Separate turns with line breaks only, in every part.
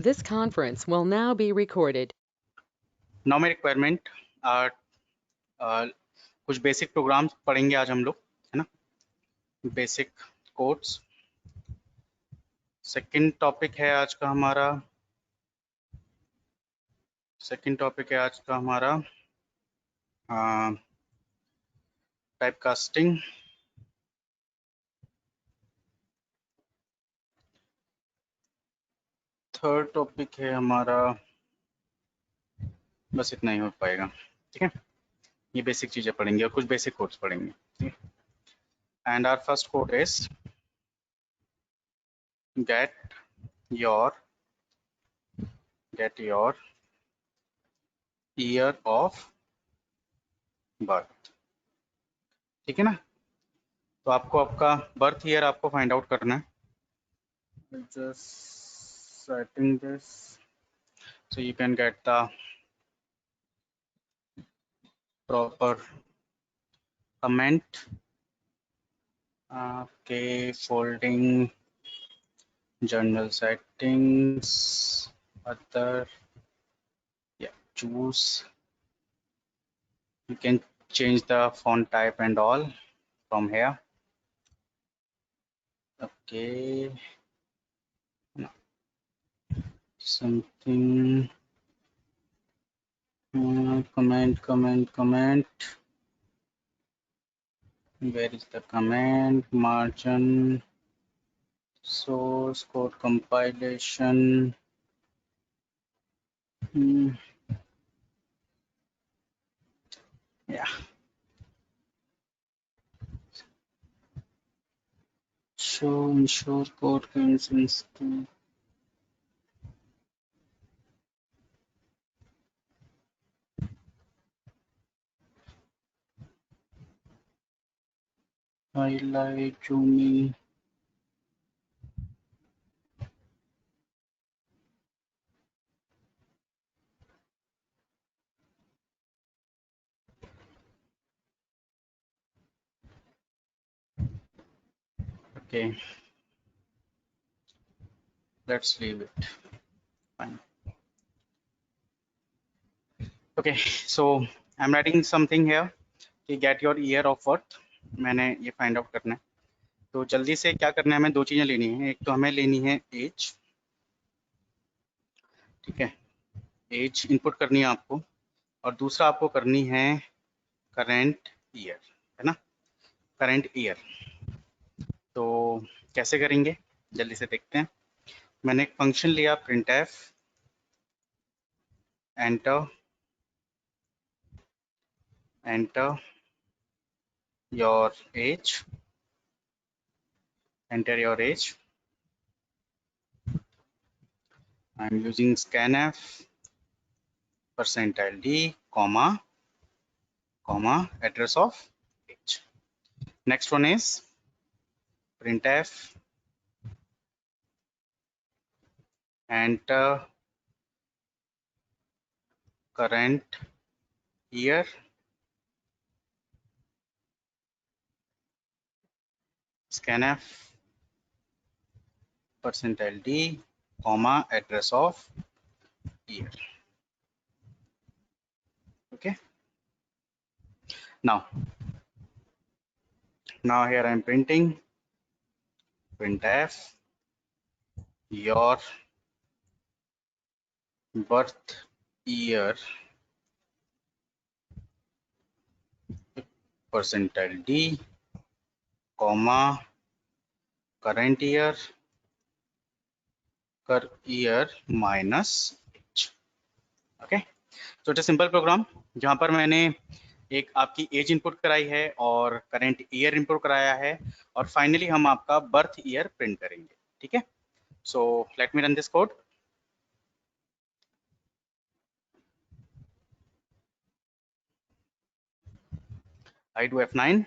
This conference will now be recorded.
Now my requirement कुछ basic programmes पढ़ेंगे आज हम लोग, है ना। बेसिक कोड्स सेकंड टॉपिक है आज का हमारा। Type casting. थर्ड टॉपिक है हमारा, बस इतना ही हो पाएगा, ठीक है। ये बेसिक चीजें पढ़ेंगे और कुछ बेसिक कोड्स पढ़ेंगे, ठीक है। And our first code is get your year of birth, ठीक है ना। तो आपको आपका बर्थ ईयर आपको फाइंड आउट करना है। Just setting this so you can get the proper comment. Okay, folding, journal settings, other, yeah, choose. You can change the font type and all from here. Okay, no. Something, comment. Where is the comment? Margin, source code compilation. Yeah. Show ensure code consists to highlight zooming. Okay, let's leave it. Fine. Okay, so I'm writing something here कि get your year of birth, मैंने ये find out करना है। तो जल्दी से क्या करना है, हमें दो चीजें लेनी है। एक तो हमें लेनी है एज, ठीक है, एज इनपुट करनी है आपको, और दूसरा आपको करनी है करेंट ईयर, है ना, करेंट ईयर। तो कैसे करेंगे जल्दी से देखते हैं। मैंने एक फंक्शन लिया printf, enter your age, enter your age. I'm using scanf %d comma address of age. Next one is printf enter current year, scanf %d comma address of year. Okay, now here I'm printing printf your birth year %d comma current year minus age. Okay, so it's a simple program जहां पर मैंने एक आपकी as input कराई है और current year input कराया है, और फाइनली हम आपका बर्थ ईयर प्रिंट करेंगे, ठीक है। So let me run this code. I do F9.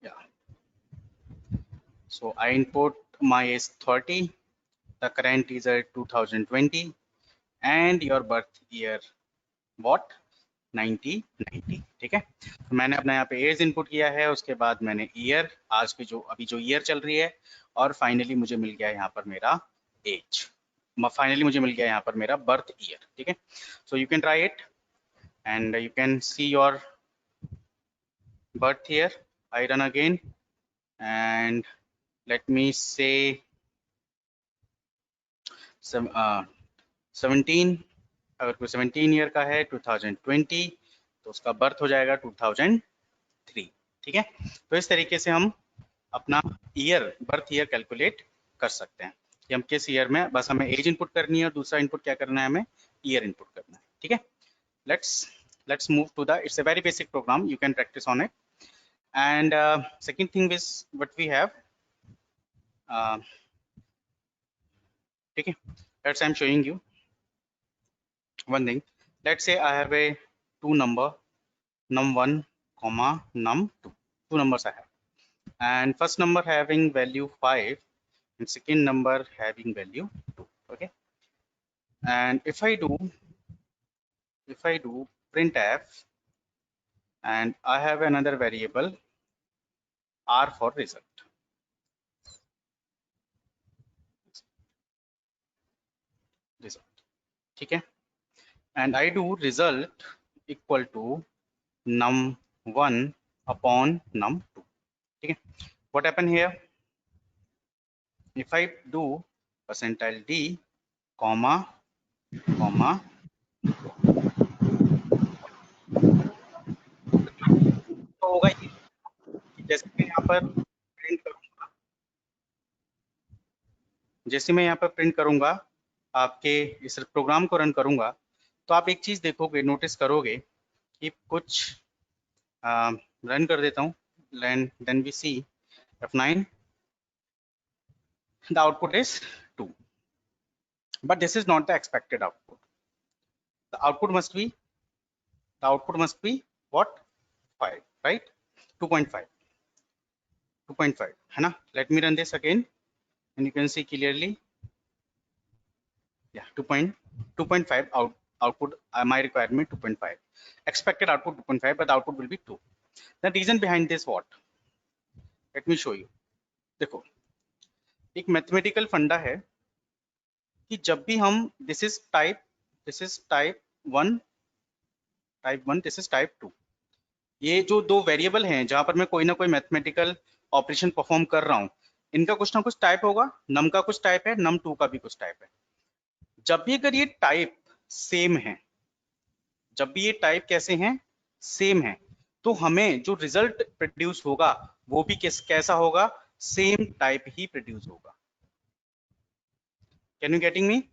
Yeah. So I input my age 30, the current is 2020, and your birth year what? 90 ठीक है। तो मैंने अपना यहाँ पे एज इनपुट किया है, उसके बाद मैंने ईयर, आज की जो अभी जो ईयर चल रही है, और फाइनली मुझे मिल गया यहाँ पर मेरा एज, फाइनली मुझे मिल गया यहाँ पर मेरा बर्थ ईयर, ठीक है। So you can try it and you can see your birth here. I run again and let me say 17, अगर कोई 17 ईयर का है 2020 तो उसका बर्थ हो जाएगा 2003, ठीक है। तो इस तरीके से हम अपना ईयर, बर्थ ईयर कैलकुलेट कर सकते हैं कि हम किस ईयर में, बस हमें एज इनपुट करनी है और दूसरा इनपुट क्या करना है, हमें ईयर इनपुट करना है, ठीक है। let's move to the, it's a very basic program, you can practice on it. And second thing is what we have, okay, I'm showing you one thing. Let's say I have a two number, num1 comma num2, two numbers I have, and first number having value 5 and second number having value 2, okay. And if I do printf, and I have another variable r for result, ठीक है। and I do result equal to num1 upon num2, ठीक है। what happen here, if I do percentile d comma comma, तो होगा ये, जैसे मैं यहाँ पर प्रिंट करूंगा, जैसे मैं यहाँ पर प्रिंट करूंगा, आपके इस प्रोग्राम को रन करूंगा, तो आप एक चीज देखोगे, नोटिस करोगे कि कुछ रन कर देता हूँ, then we see F9, the output is 2, but this is not the expected output. The output must be what, 5, right? 2.5 है ना। Let me run this again and you can see clearly, yeah, 2.5 output, my requirement 2.5, expected output 2.5, but the output will be 2. The reason behind this what, let me show you. देखो, एक mathematical फंडा है कि जब भी हम, this is type 1, this is type 2, ये जो दो वेरिएबल हैं जहां पर मैं कोई ना कोई मैथमेटिकल ऑपरेशन परफॉर्म कर रहा हूं, इनका कुछ ना कुछ टाइप होगा, नम का कुछ टाइप है, num2 का भी कुछ टाइप है। जब भी अगर ये टाइप सेम है, जब भी ये टाइप कैसे हैं, सेम है, तो हमें जो रिजल्ट प्रोड्यूस होगा वो भी कैसा होगा, सेम टाइप ही प्रोड्यूस होगा। Can you getting me?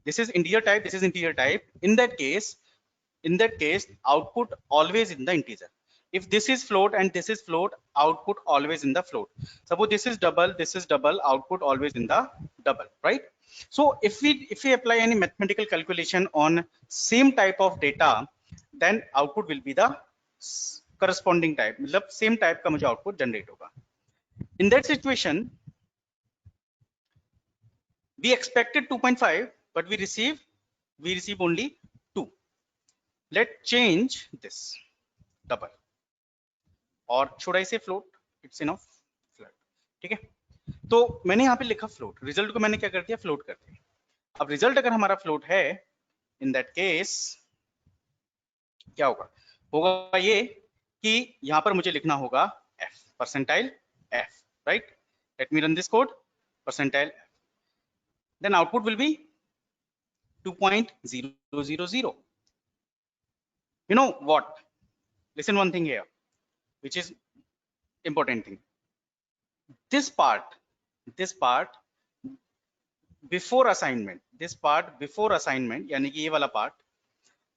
This is integer type, this is integer type. In that case output always in the integer. If this is float and this is float, output always in the float. Suppose this is double, output always in the double, right? So if we apply any mathematical calculation on same type of data, then output will be the corresponding type, मतलब same type का मुझे output generate होगा। In that situation we expected 2.5, but we receive only 2. Let's change this double, or should I say float, it's enough, float, ठीक है। तो मैंने यहाँ पे लिखा फ्लोट, रिजल्ट को मैंने क्या कर दिया, फ्लोट कर दिया। अब रिजल्ट अगर हमारा फ्लोट है, इन दैट केस क्या होगा ये कि यहाँ पर मुझे लिखना होगा f, percentile f, right. Let me run this code, percentile f, then output will be 2.000. You know what, listen one thing here which is important thing, this part before assignment, यानी कि ये वाला पार्ट,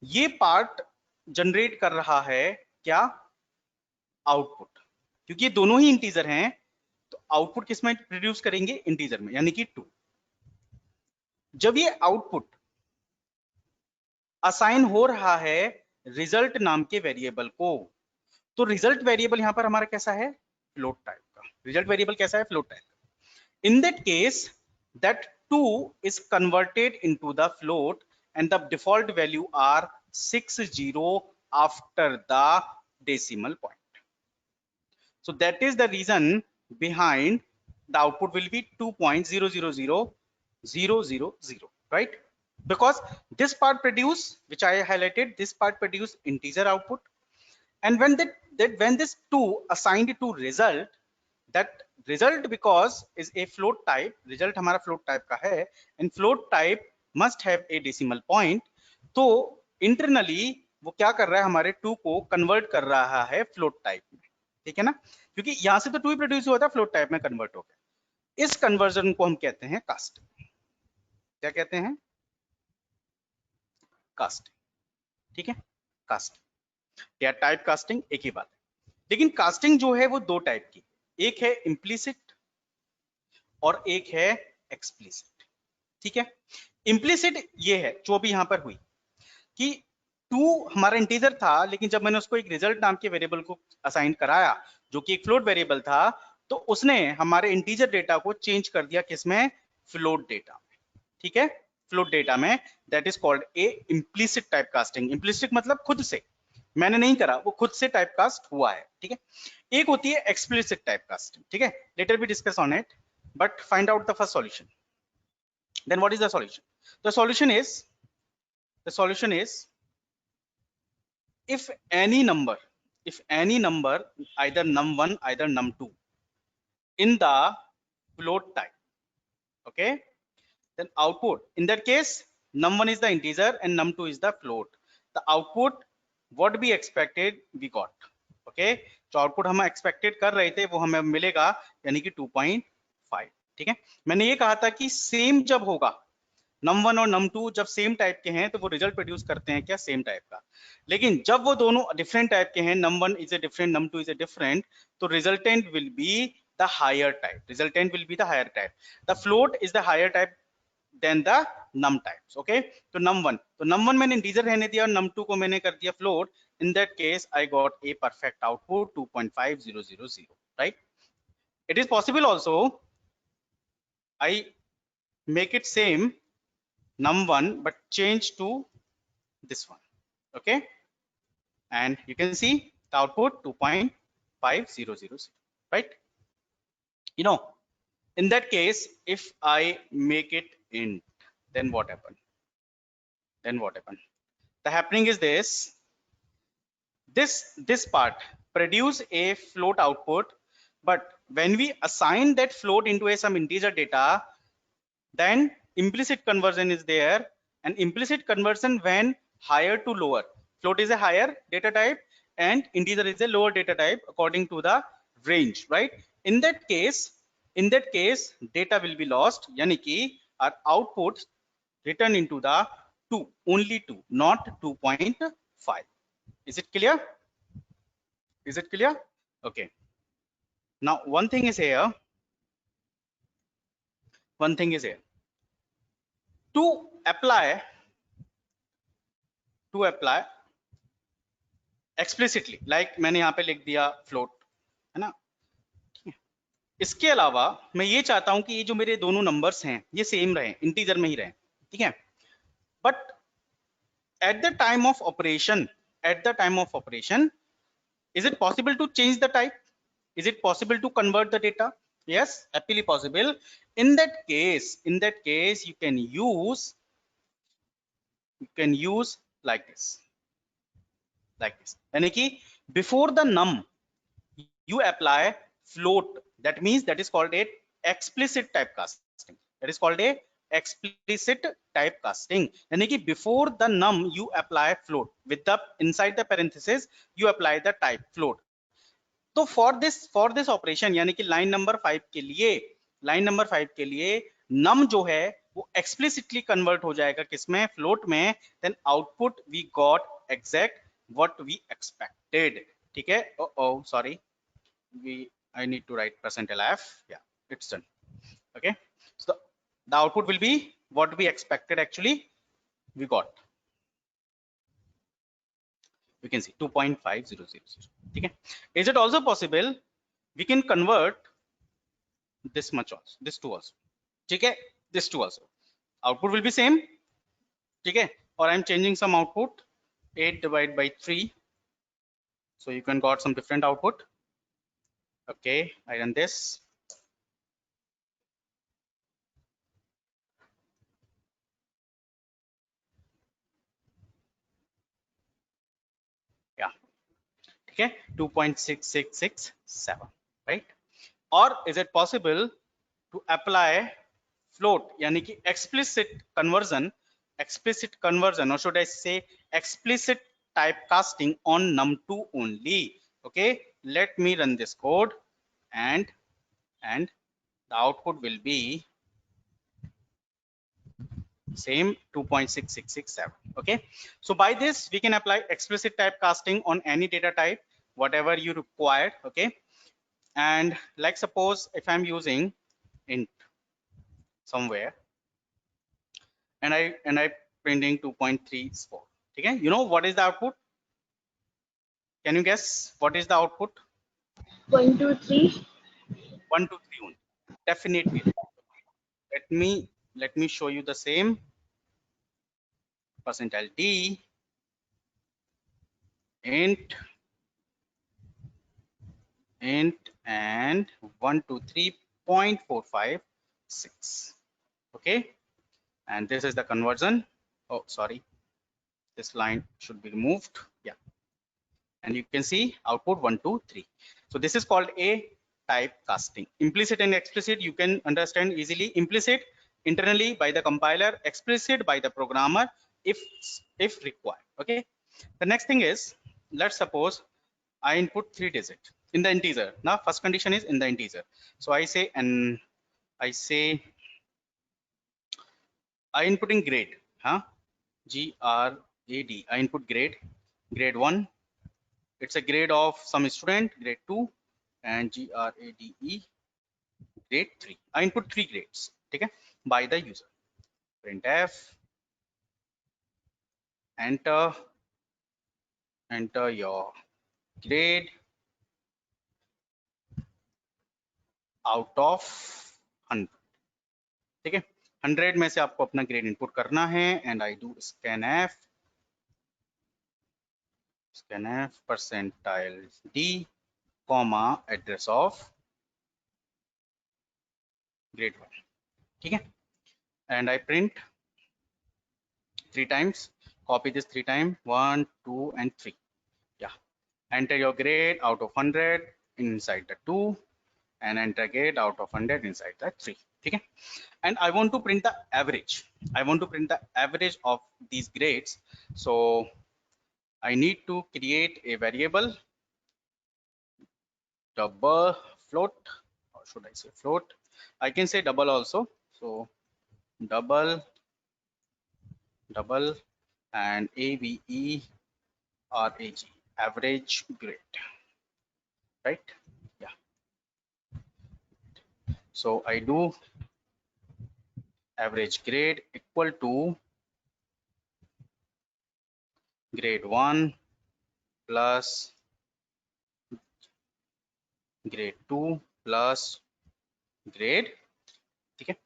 ये part generate कर रहा है क्या, output, क्योंकि ये दोनों ही इंटीजर हैं, तो आउटपुट किस में प्रोड्यूस करेंगे, इंटीजर में, यानी कि 2। जब ये आउटपुट असाइन हो रहा है रिजल्ट नाम के वेरिएबल को, तो रिजल्ट वेरिएबल यहां पर हमारा कैसा है, फ्लोट टाइप का। रिजल्ट वेरिएबल कैसा है, फ्लोट टाइप का। In that case that 2 is converted into the float and the default value are 60 after the decimal point. So that is the reason behind the output will be 2.000000, right? Because this part produce, which I highlighted, this part produce integer output, and when when this 2 assigned to result, that result because is a float type, result हमारा float type का है, and float type must have a decimal point, तो internally वो क्या कर रहा है, हमारे 2 को कन्वर्ट कर रहा है float type में, ठीक है ना, क्योंकि यहां से तो 2 ही प्रोड्यूस हुआ था, float type में कन्वर्ट हो गया। इस कन्वर्जन को हम कहते हैं कास्टिंग। क्या कहते हैं? कास्टिंग, ठीक है, कास्टिंग या टाइप कास्टिंग एक ही बात है। लेकिन कास्टिंग जो है वो दो टाइप की, एक है इम्प्लिसिट और एक है एक्सप्लिसिट, ठीक है। इम्प्लिसिट ये है जो भी यहां पर हुई कि 2 हमारा इंटीजर था, लेकिन जब मैंने उसको एक रिजल्ट नाम के वेरिएबल को असाइन कराया जो कि एक फ्लोट वेरिएबल था, तो उसने हमारे इंटीजर डेटा को चेंज कर दिया किसमें? फ्लोट डेटा में, ठीक है, फ्लोट डेटा में। That is called a implicit type casting. Implicit मतलब खुद से, मैंने नहीं करा, वो खुद से टाइप कास्ट हुआ है, ठीक है। एक होती है एक्सप्लिसिट टाइप कास्टिंग, ठीक है, later be discuss on it, but find out the first solution. Then what is the solution? The solution is if any number either num1 either num2 in the float type, okay, then output, in that case num1 is the integer and num2 is the float, the output what we expected we got, okay, जो output हम expected कर रहे थे वो हमें मिलेगा, यानी कि 2.5, ठीक है। मैंने ये कहा था कि सेम जब होगा, num1 और num2 जब सेम टाइप के हैं तो वो रिजल्ट प्रोड्यूस करते हैं क्या? सेम टाइप का। लेकिन जब वो दोनों डिफरेंट टाइप के हैं, num1 is a different, num2 is a different, तो resultant will be the higher type, resultant will be the higher type. The float is the higher type than the num types, okay. तो num1 मैंने integer रहने दिया और num2 को मैंने कर दिया float. In that case I got a perfect output 2.5000, right. It is possible also I make it same num1 but change to this one, okay, and you can see the output 2.5000, right? You know, in that case if I make it int, then what happened? The happening is this part produce a float output, but when we assign that float into some integer data, then implicit conversion is there, and implicit conversion when higher to lower, float is a higher data type and integer is a lower data type according to the range, right? In that case data will be lost, yani ki our output return into the 2, only 2, not 2.5. Is it clear? Okay, now one thing is here, to apply explicitly, like मैंने यहाँ पे लिख दिया float, है ना। इसके अलावा मैं ये चाहता हूं कि ये जो मेरे दोनों नंबर्स हैं ये सेम रहे, इंटीजर में ही रहे, ठीक है। But at the time of operation, is it possible to change the type? Is it possible to convert the data? Yes, happily possible. In that case you can use like this, यानी कि before the num you apply float, that means that is called a explicit typecasting, यानी कि before the num you apply float, with the inside the parenthesis you apply the type float. तो for this operation, यानी कि line number 5 के लिए num जो है वो explicitly convert हो जाएगा किसमें? float में, then output we got exact what we expected, ठीक है। oh sorry, I need to write %lf, yeah, it's done, okay. So the output will be what we expected, actually we got, you can see 2.5000, ठीक है। Is it also possible we can convert this much also, this two also, ठीक है, this two also, output will be same, ठीक है, और I am changing some output, 8 divided by 3 So you can got some different output. Okay, I run this. Yeah, okay, 2.6667, right? Or is it possible to apply float, yani ki explicit conversion, or should I say explicit typecasting on num2 only? Okay, let me run this code, and the output will be same 2.6667. Okay, so by this we can apply explicit typecasting on any data type, whatever you require. Okay, and like suppose if I'm using int somewhere, and I printing 2.34. Okay, you know what is the output? Can you guess what is the output?
123.
1 2 3 only. Definitely. Let me show you the same. Percentile d int and 123.456. Okay, and this is the conversion. Oh, sorry, this line should be removed. Yeah, and you can see output 1 2 3. So this is called a typecasting. Implicit and explicit you can understand easily. Implicit internally by the compiler, explicit by the programmer if required. Okay, the next thing is, let's suppose I input 3 digit in the integer. Now first condition is in the integer, so I say I inputting grade, grad. I input grade 1. It's a grade of some student, grade 2, and grade grade 3. I input 3 grades, okay, by the user. Printf, enter your grade out of 100. ठीक है, 100 में से आपको अपना grade input करना है, and I do scanf percentile d comma address of grade 1. ठीक है, and I print 3 times, copy this 3 times, 1 2 and 3. Yeah, enter your grade out of 100 inside the 2, and enter grade out of 100 inside the 3. ठीक है, and I want to print the average. I want to print the average of these grades. So I need to create a variable double float, or should I say float? I can say double also. So double and average, average grade, right? Yeah, so I do average grade equal to grade 1 plus grade 2 plus grade, okay,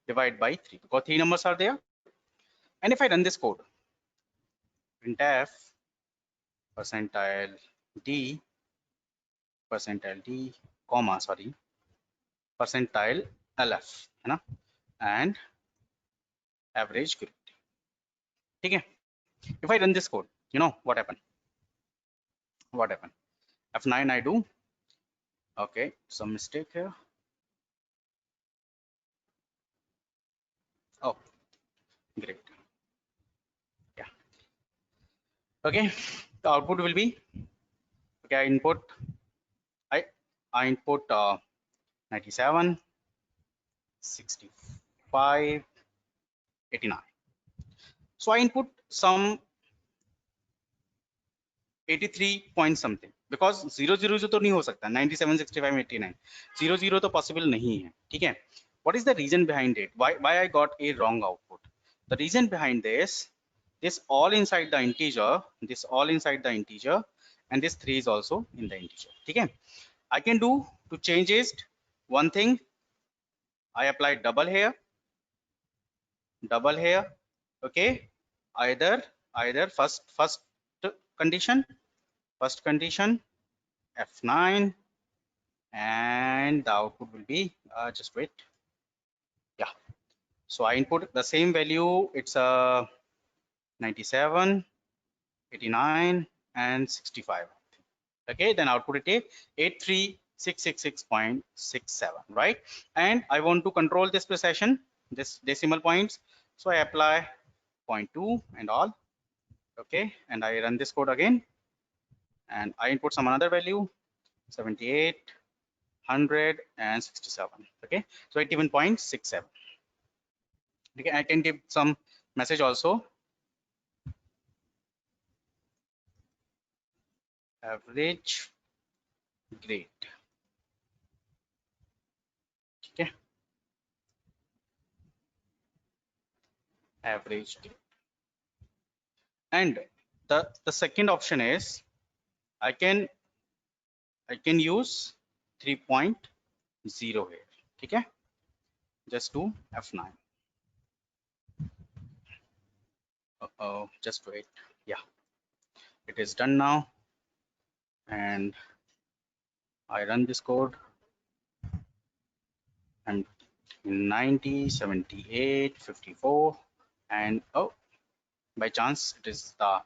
divide by 3 because 3 numbers are there. And if I run this code, printf percentile d comma percentile lf, है ना, and average grade. ठीक है, if I run this code, you know what happened? F9 I do. Okay, some mistake here. Oh, great. Yeah. Okay, the output will be, okay, I input 97, 65, 89. So I input some 83 point something, because 0 तो नहीं हो सकता, 97, 65, 89, 0 तो possible नहीं है. ठीक है, what is the reason behind it? Why I got a wrong output? The reason behind this all inside the integer, and this 3 is also in the integer. ठीक है, I can do to change it one thing. I apply double here, okay, either first condition F9, and the output will be just wait. Yeah, so I input the same value. It's 97, 89, and 65. Okay, then output it is 83666.67, right? And I want to control this precision, this decimal points, so I apply 0.2 and all. Okay, and I run this code again, and I input some another value, 78, 100, and 67. Okay, so 81.67. Okay, I can give some message also. Average grade. Okay, average grade. And the second option is I can use 3.0 here. Okay, just do F9. Oh, just wait. Yeah, it is done now, and I run this code, and 90, 78, 54, and oh, by chance it is the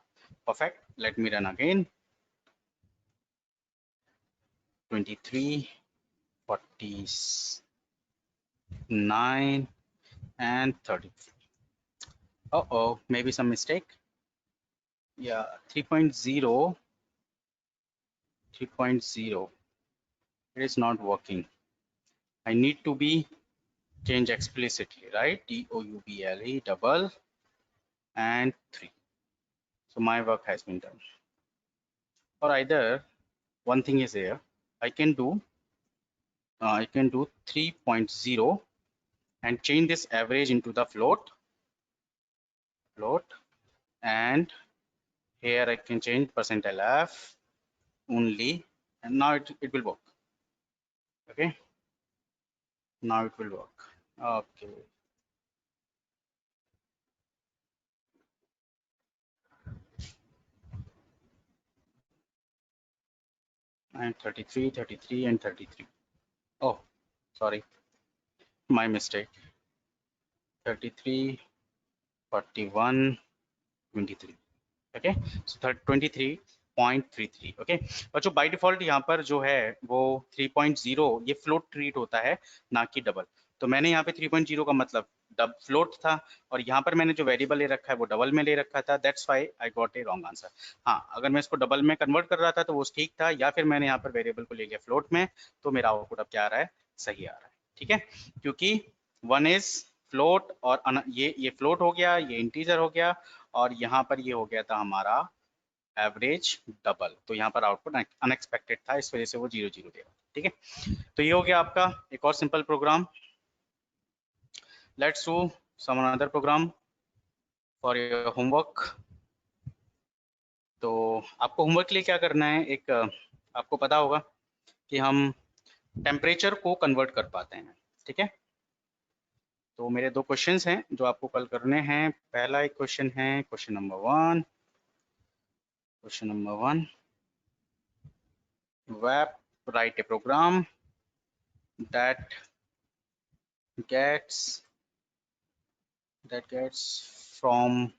perfect. Let me run again. 23, 49, and 33. Oh, maybe some mistake. Yeah, 3.0, 3.0. It is not working. I need to be changed explicitly, right? double double and 3. So my work has been done. Or either one thing is here, I can do 3.0 and change this average into the float, and here I can change %LF only, and now it will work. Okay, now it will work. Okay, and 33, 33, and 33. Oh, sorry, my mistake. 33, 41, 23. Okay, so 23.33. Okay, और जो by default यहाँ पर जो है वो 3.0 ये float treat होता है, ना कि डबल. तो मैंने यहाँ पे 3.0 का मतलब डब फ्लोट था, और यहाँ पर मैंने जो वेरिएबल ले रखा है वो डबल में ले रखा था. That's why I got a wrong answer. हाँ, अगर मैं इसको डबल में कन्वर्ट कर रहा था तो वो ठीक था, या फिर मैंने यहाँ पर वेरिएबल को ले लिया फ्लोट में, तो मेरा आउटपुट अब क्या आ रहा है, सही आ रहा है. ठीक है, क्योंकि वन इज फ्लोट और ये फ्लोट हो गया, ये इंटीजर हो गया, और यहाँ पर ये हो गया था हमारा एवरेज डबल. तो यहाँ पर आउटपुट अनएक्सपेक्टेड था, इस वजह से वो 0 0 दे रहा. ठीक है, तो ये हो गया आपका एक और simple program. Let's do some another program for your homework. तो आपको होमवर्क के लिए क्या करना है, एक आपको पता होगा कि हम टेम्परेचर को कन्वर्ट कर पाते हैं. ठीक है, तो मेरे दो क्वेश्चंस हैं जो आपको कल करने हैं. पहला एक क्वेश्चन है question number 1. Question number 1, write a program that gets from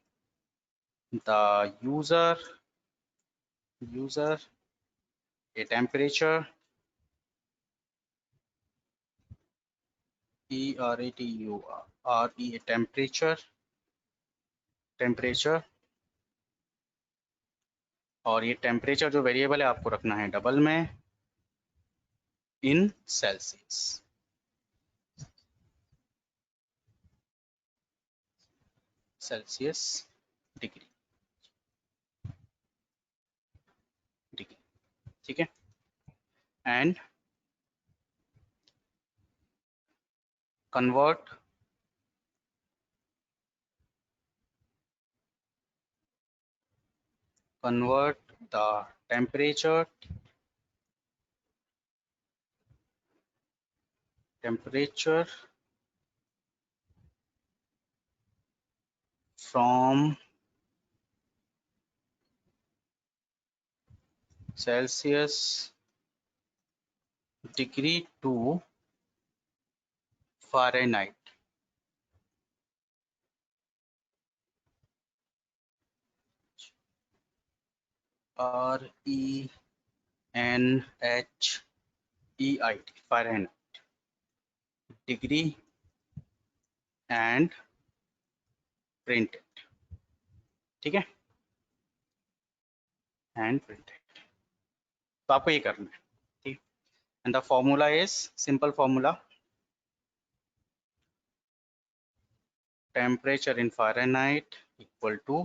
the user a temperature, a temperature, और ये टेम्परेचर जो वेरिएबल है आपको रखना है डबल में, इन सेल्सियस डिग्री. ठीक है, and convert the temperature from Celsius degree to Fahrenheit. RENHEIT Fahrenheit degree and printed, ठीक है, एंड प्रिंटेड। तो आपको ये करना है, ठीक। And the formula is simple formula, temperature in Fahrenheit equal to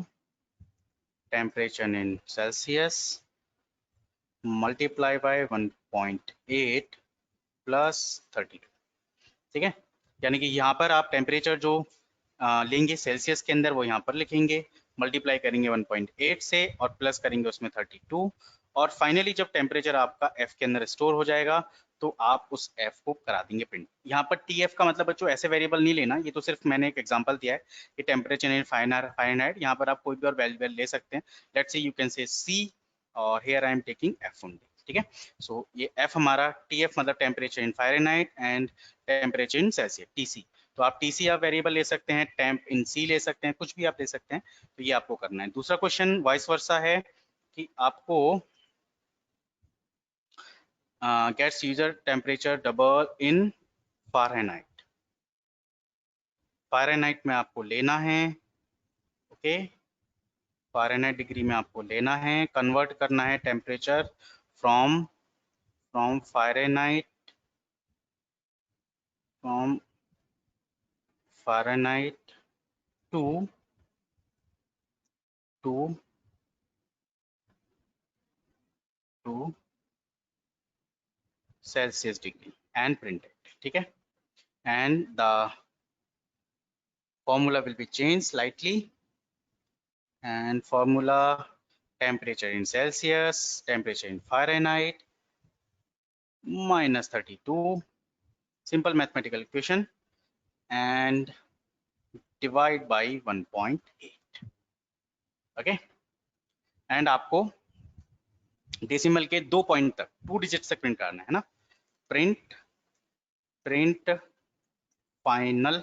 temperature in Celsius multiply by 1.8 plus 32, ठीक है। यानी कि यहाँ पर आप टेम्परेचर जो लेंगे सेल्सियस के अंदर वो यहाँ पर लिखेंगे, मल्टीप्लाई करेंगे 1.8 से और प्लस करेंगे उसमें 32, और फाइनली जब टेम्परेचर आपका F के अंदर स्टोर हो जाएगा तो आप उस F को करा देंगे प्रिंट। यहाँ पर TF का मतलब बच्चों ऐसे वेरिएबल नहीं लेना, ये तो सिर्फ मैंने एक एग्जांपल दिया है कि टेम्परेचर इन फ़ारेनहाइट, यहाँ पर आप कोई भी और वैल्यू ले सकते हैं। Let's say you can say C और here I am taking F only, ठीक है। सो ये F हमारा TF मतलब temperature in Fahrenheit and temperature in Celsius TC। तो आप TC आप वेरिएबल ले सकते हैं, टेम्प इन C ले सकते हैं, कुछ भी आप ले सकते हैं। तो ये आपको करना है। दूसरा क्वेश्चन वाइस वर्सा है कि आपको gets user temperature double in Fahrenheit। Fahrenheit में आपको लेना है, ओके, फ़ारेनहाइट डिग्री में आपको लेना है, कन्वर्ट करना है temperature from Fahrenheit to Celsius degree and printed, ठीक है। And the formula will be changed slightly, and formula temperature in Celsius, temperature in Fahrenheit minus 32, simple mathematical equation, and divide by 1.8, okay। and आपको decimal के 2 point तक 2 digits तक print करना है ना। Print final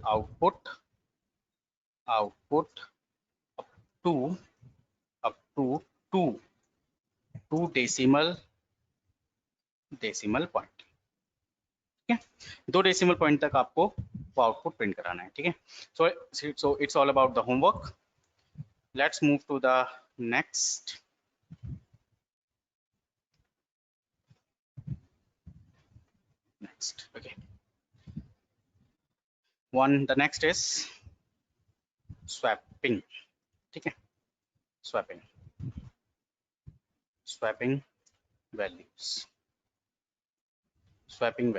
output up to 2 decimal point, ठीक है। 2 decimal point तक आपको आउटपुट प्रिंट कराना है, ठीक है। So it's all about the homework. Let's move to the next. Okay, the next is swapping, ठीक है। swapping values। स्वैपिंग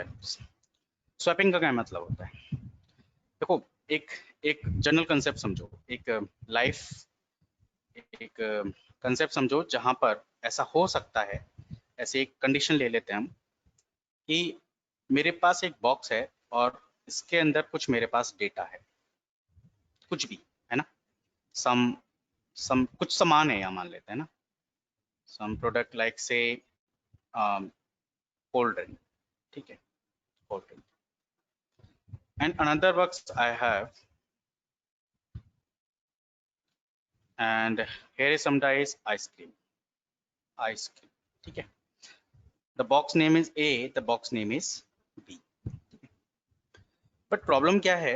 का क्या मतलब होता है? देखो, एक जनरल कंसेप्ट समझो, एक कंसेप्ट समझो जहां पर ऐसा हो सकता है, ऐसे एक कंडीशन ले लेते हैं हम कि मेरे पास एक बॉक्स है और इसके अंदर कुछ मेरे पास डेटा है, कुछ भी है ना, कुछ सामान है, यहाँ मान लेते हैं ना, सम प्रोडक्ट लाइक से कोल्ड ड्रिंक, ठीक है, cold drink. And another box I have, and here is some dice ice cream, ठीक है। the box name is A, the box name is B, but problem क्या है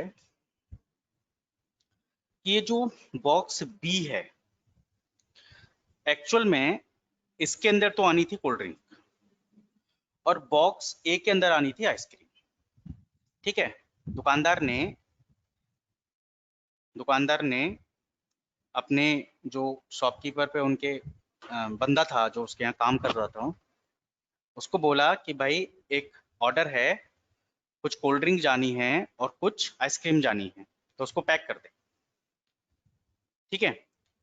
कि ये जो बॉक्स B है एक्चुअल में इसके अंदर तो आनी थी कोल्ड ड्रिंक और बॉक्स A के अंदर आनी थी आइसक्रीम, ठीक है। दुकानदार ने अपने जो शॉपकीपर पे उनके बंदा था जो उसके यहाँ काम कर रहा था, उसको बोला कि भाई एक ऑर्डर है, कुछ कोल्ड ड्रिंक जानी है और कुछ आइसक्रीम जानी है, तो उसको पैक कर दे, ठीक है।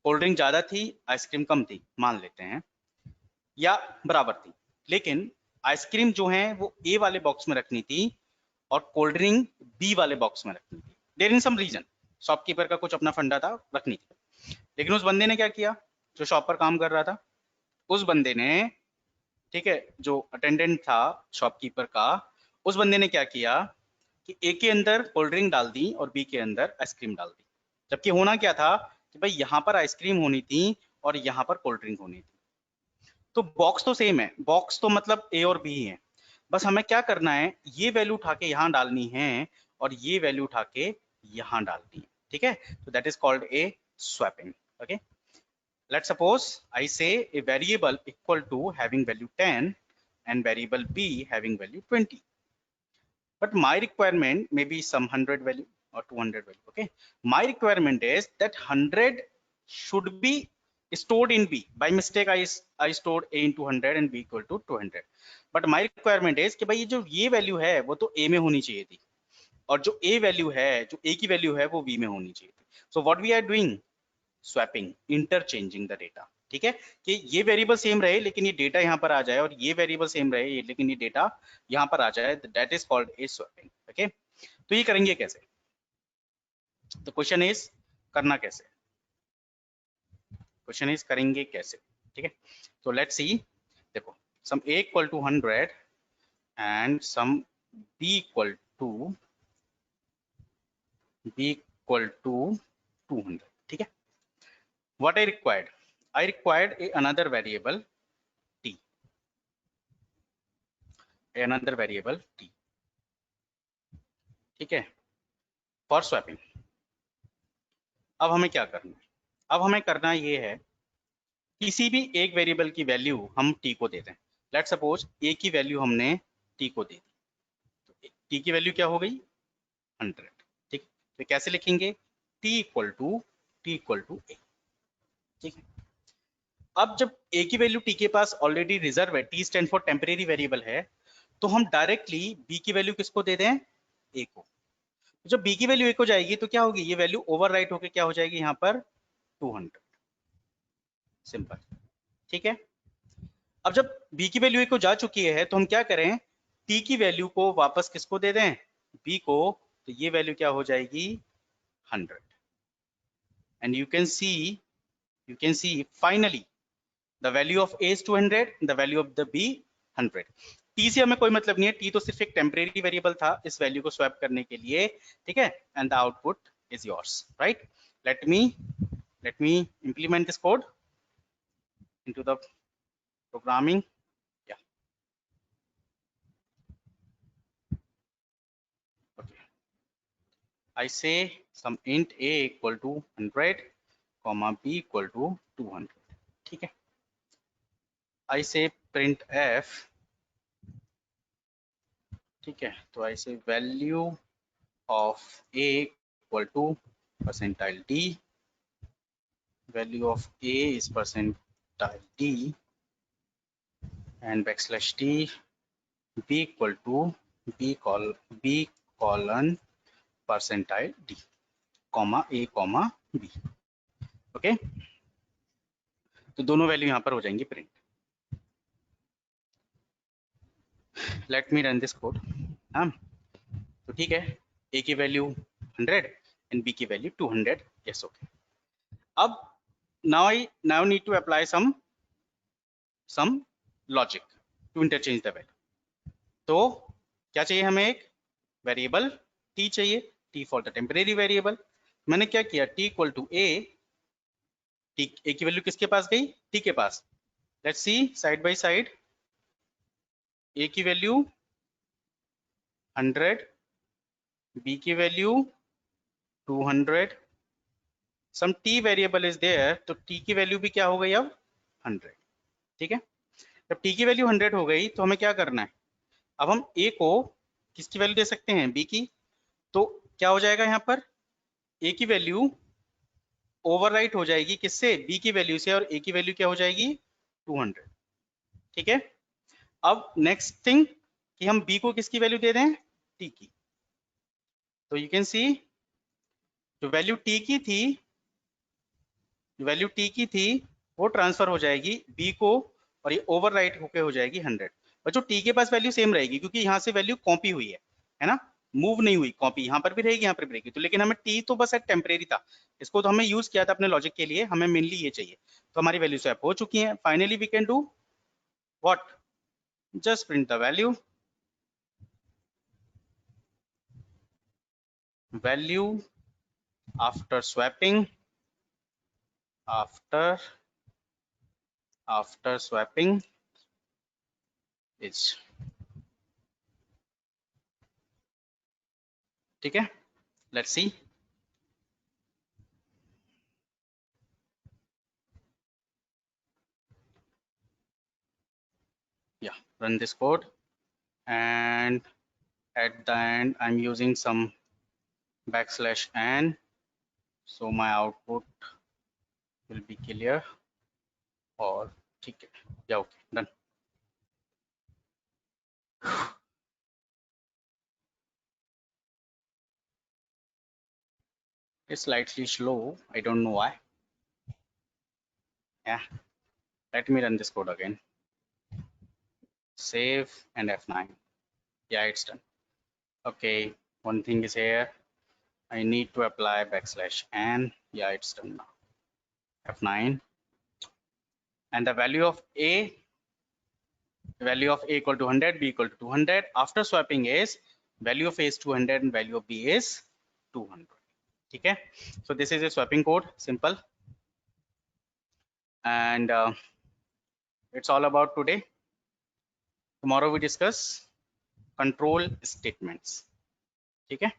कोल्ड ड्रिंक ज़्यादा थी, आइसक्रीम कम थी, मान लेते हैं, या बराबर थी, लेकिन आइसक्रीम जो है वो A वाले बॉक्स में रखनी थी और कोल्ड ड्रिंक B वाले बॉक्स में रखनी थी। There in some reason, shopkeeper का कुछ अपना फंडा था, रखनी थी। लेकिन उस बंदे ने क्या किया, जो शॉप पर काम कर रहा था, उस बंदे ने, ठीक है, जो अटेंडेंट था शॉपकीपर का, उस बंदे ने क्या किया कि ए के अंदर कोल्ड ड्रिंक डाल दी और बी के अंदर आइसक्रीम डाल दी, जबकि होना क्या था कि भाई यहाँ पर आइसक्रीम होनी थी और यहाँ पर कोल्ड ड्रिंक होनी थी। तो बॉक्स तो सेम है, बॉक्स तो मतलब ए और बी ही है, बस हमें क्या करना है, ये वैल्यू उठा के यहाँ डालनी है और ये वैल्यू उठा के यहाँ डालनी है, ठीक है। तो that is called a swapping. Okay, let's suppose I say a variable equal to having value 10 and variable b having value 20, but my requirement may be some 100 value or 200 value. Okay, my requirement is that 100 should be stored in b. By mistake I stored a into 100 and b equal to 200, but my requirement is कि भाई ये जो ये value है वो तो a में होनी चाहिए थी और जो a वैल्यू है, जो a की वैल्यू है वो b में होनी चाहिए थी। So what we are doing, swapping, interchanging the data, ठीक है, कि ये वेरिएबल सेम रहे लेकिन ये डेटा यहाँ पर आ जाए और ये वेरिएबल सेम रहे लेकिन ये डेटा यहाँ पर आ जाए, that is called a swapping. Okay, तो ये करेंगे कैसे, तो क्वेश्चन इज करना कैसे, क्वेश्चन इज करेंगे कैसे, ठीक है। तो लेट्स सी, देखो some a equal to 100 and some b equal to 200, ठीक है। What I required? I required another variable t. Another variable t. ठीक है, for swapping. अब हमें क्या करना है? अब हमें करना ये है, किसी भी एक वेरिएबल की वैल्यू हम t को दे दें। लेट्स सपोज a की वैल्यू हमने t को दे दी, तो t की वैल्यू क्या हो गई 100, ठीक। तो कैसे लिखेंगे, t इक्वल टू a, ठीक है। अब जब a की वैल्यू t के पास ऑलरेडी रिजर्व है, t stand for temporary variable है, तो हम डायरेक्टली b की वैल्यू किसको दे दें, a को। जब b की वैल्यू 1 हो जाएगी तो क्या होगी, ये वैल्यू ओवरराइट होकर क्या हो जाएगी यहाँ पर 200, सिंपल, ठीक है। अब जब b की वैल्यू 1 को जा चुकी है तो हम क्या करें, t की वैल्यू को वापस किसको दे दें, b को, तो ये वैल्यू क्या हो जाएगी 100, and you can see finally the value of a is 200, the value of the b 100। t से हमें कोई मतलब नहीं है, t तो सिर्फ एक टेम्परेरी वेरिएबल था इस वैल्यू को स्वैप करने के लिए, ठीक है, and the output is yours, right. Let me implement this code into the programming, yeah, okay, I say some int a equal to 100 comma b equal to 200, ठीक है। I say print f, ठीक है, तो I say value of a equal to percentile d, value of a is percentile d, and backslash t, b equal to b colon percentile d, comma a comma b, okay. तो दोनों value यहाँ पर हो जाएंगी print. Let me run this code, हाँ, तो ठीक है, a की वैल्यू 100 एंड b की वैल्यू 200, यस, ओके। अब now need to apply some logic to interchange the value। तो क्या चाहिए हमें, एक वेरिएबल t चाहिए, t for the temporary variable. मैंने क्या किया, t equal to a, a की वैल्यू किसके पास गई, t के पास। Let's see side by side, a की वैल्यू 100, b की value 200, some t variable is there, तो t की वैल्यू भी क्या हो गई अब 100, ठीक है। जब t की वैल्यू 100 हो गई तो हमें क्या करना है, अब हम a को किसकी वैल्यू दे सकते हैं, b की, तो क्या हो जाएगा यहाँ पर, a की वैल्यू ओवरराइट हो जाएगी किससे, b की वैल्यू से, और a की वैल्यू क्या हो जाएगी 200, ठीक है। अब नेक्स्ट थिंग कि हम b को किसकी वैल्यू दे दें, t की, तो यू कैन सी जो वैल्यू t की थी वो ट्रांसफर हो जाएगी b को, और ये ओवरराइट होके हो जाएगी 100, और जो t के पास वैल्यू सेम रहेगी क्योंकि यहाँ से वैल्यू कॉपी हुई है ना, मूव नहीं हुई, कॉपी यहाँ पर भी रहेगी यहाँ पर भी रहेगी। तो लेकिन हमें t तो बस एक टेम्परेरी था, इसको तो हमने यूज किया था अपने लॉजिक के लिए, हमें मेनली ये चाहिए, तो हमारी वैल्यू स्वैप हो चुकी है। Finally we can do what, just print the value after swapping is, ठीक है. Let's see. Yeah, run this code, and at the end I'm using some \n, so my output will be clear. और ठीक है, yeah, okay, done. It's slightly slow, I don't know why. Yeah, let me run this code again. Save and F9. Yeah, it's done. Okay, one thing is here, I need to apply \n. Yeah, it's done now. F9, and the value of a equal to 100, b equal to 200. After swapping is value of a is 200 and value of b is 200. Okay, so this is a swapping code, simple, and it's all about today. Tomorrow we discuss control statements. Okay.